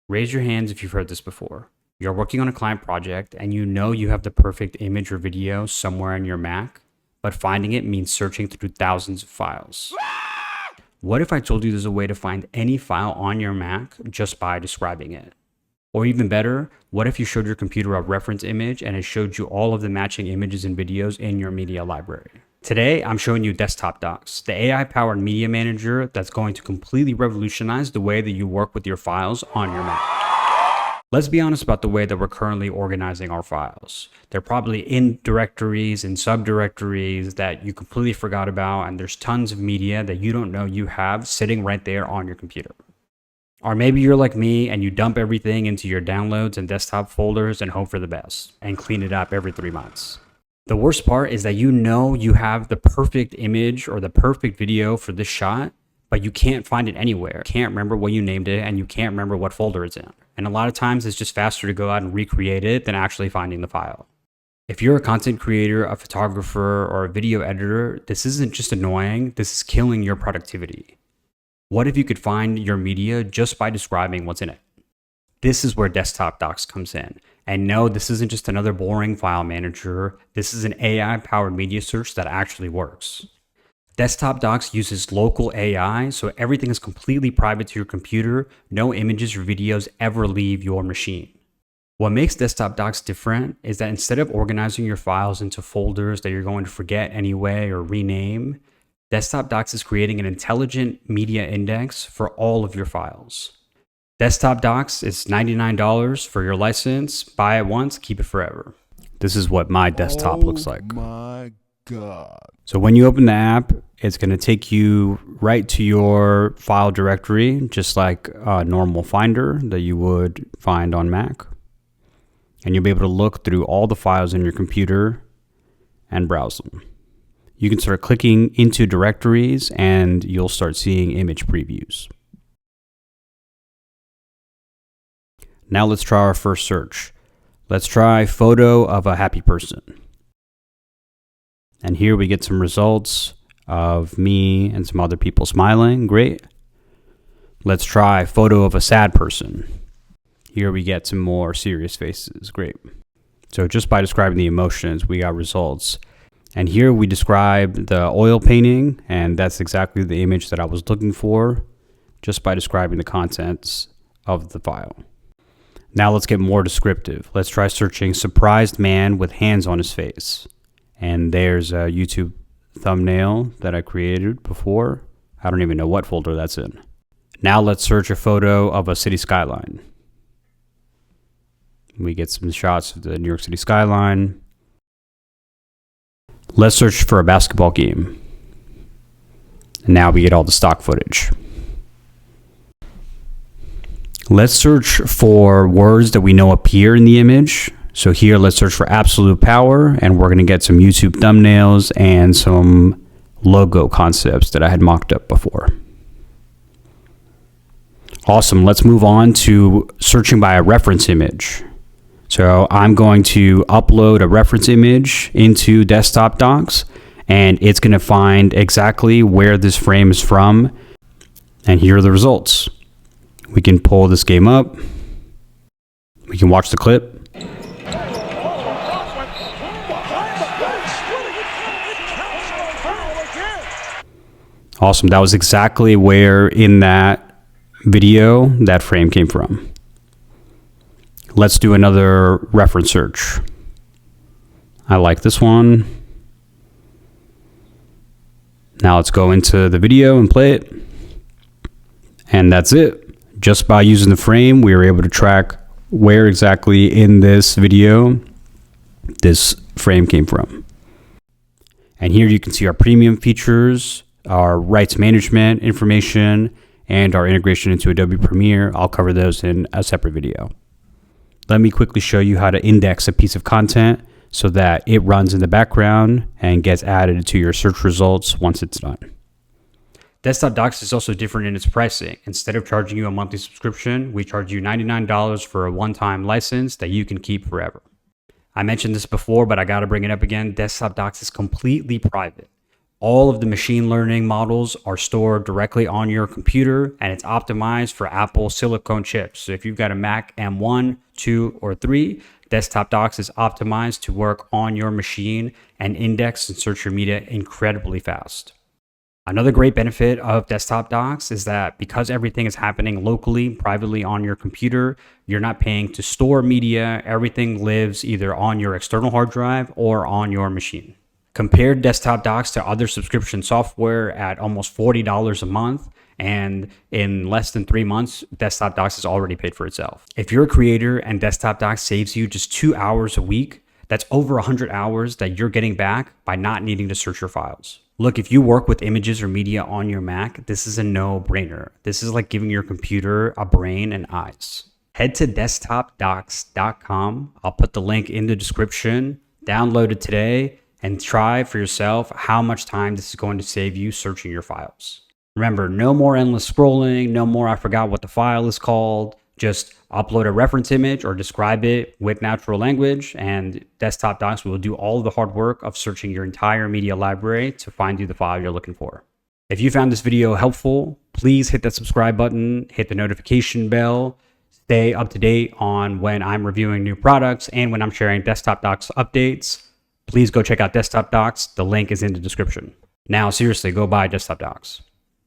Raise your hands if you've heard this before. You're working on a client project and you know you have the perfect image or video somewhere on your Mac, but finding it means searching through thousands of files. What if I told you there's a way to find any file on your Mac just by describing it? Or even better, what if you showed your computer a reference image and it showed you all of the matching images and videos in your media library? Today, I'm showing you Desktop Docs, the AI-powered media manager that's going to completely revolutionize the way that you work with your files on your Mac. Let's be honest about the way that we're currently organizing our files. They're probably in directories and subdirectories that you completely forgot about, and there's tons of media that you don't know you have sitting right there on your computer. Or maybe you're like me and you dump everything into your downloads and desktop folders and hope for the best and clean it up every 3 months. The worst part is that you know you have the perfect image or the perfect video for this shot, but you can't find it anywhere. You can't remember what you named it and you can't remember what folder it's in. And a lot of times it's just faster to go out and recreate it than actually finding the file. If you're a content creator, a photographer, or a video editor, this isn't just annoying, this is killing your productivity. What if you could find your media just by describing what's in it? This is where Desktop Docs comes in. And no, this isn't just another boring file manager. This is an AI-powered media search that actually works. Desktop Docs uses local AI, so everything is completely private to your computer. No images or videos ever leave your machine. What makes Desktop Docs different is that instead of organizing your files into folders that you're going to forget anyway or rename, Desktop Docs is creating an intelligent media index for all of your files. Desktop Docs is $99 for your license. Buy it once, keep it forever. This is what my desktop looks like. Oh my God. So when you open the app, it's going to take you right to your file directory, just like a normal Finder that you would find on Mac. And you'll be able to look through all the files in your computer and browse them. You can start clicking into directories and you'll start seeing image previews. Now let's try our first search. Let's try photo of a happy person. And here we get some results of me and some other people smiling. Great. Let's try photo of a sad person. Here we get some more serious faces. Great. So just by describing the emotions, we got results. And here we describe the oil painting, and that's exactly the image that I was looking for, just by describing the contents of the file. Now let's get more descriptive. Let's try searching surprised man with hands on his face. And there's a YouTube thumbnail that I created before. I don't even know what folder that's in. Now let's search a photo of a city skyline. We get some shots of the New York City skyline. Let's search for a basketball game. And now we get all the stock footage. Let's search for words that we know appear in the image. So here, let's search for absolute power, and we're going to get some YouTube thumbnails and some logo concepts that I had mocked up before. Awesome. Let's move on to searching by a reference image. So I'm going to upload a reference image into Desktop Docs, and it's going to find exactly where this frame is from. And here are the results. We can pull this game up. We can watch the clip. Awesome. That was exactly where in that video that frame came from. Let's do another reference search. I like this one. Now let's go into the video and play it. And that's it. Just by using the frame, we were able to track where exactly in this video this frame came from. And here you can see our premium features, our rights management information, and our integration into Adobe Premiere. I'll cover those in a separate video. Let me quickly show you how to index a piece of content so that it runs in the background and gets added to your search results once it's done. Desktop Docs is also different in its pricing. Instead of charging you a monthly subscription, we charge you $99 for a one-time license that you can keep forever. I mentioned this before, but I gotta bring it up again. Desktop Docs is completely private. All of the machine learning models are stored directly on your computer, and it's optimized for Apple silicone chips. So if you've got a Mac M1, 2, or 3, Desktop Docs is optimized to work on your machine and index and search your media incredibly fast. Another great benefit of Desktop Docs is that because everything is happening locally, privately on your computer, you're not paying to store media. Everything lives either on your external hard drive or on your machine. Compare Desktop Docs to other subscription software at almost $40 a month, and in less than 3 months, Desktop Docs has already paid for itself. If you're a creator and Desktop Docs saves you just 2 hours a week, that's over 100 hours that you're getting back by not needing to search your files. Look, if you work with images or media on your Mac, this is a no-brainer. This is like giving your computer a brain and eyes. Head to desktopdocs.com. I'll put the link in the description. Download it today and try for yourself how much time this is going to save you searching your files. Remember, no more endless scrolling, no more I forgot what the file is called. Just upload a reference image or describe it with natural language, and Desktop Docs will do all of the hard work of searching your entire media library to find you the file you're looking for. If you found this video helpful, please hit that subscribe button, hit the notification bell, stay up to date on when I'm reviewing new products and when I'm sharing Desktop Docs updates. Please go check out Desktop Docs. The link is in the description. Now, seriously, go buy Desktop Docs.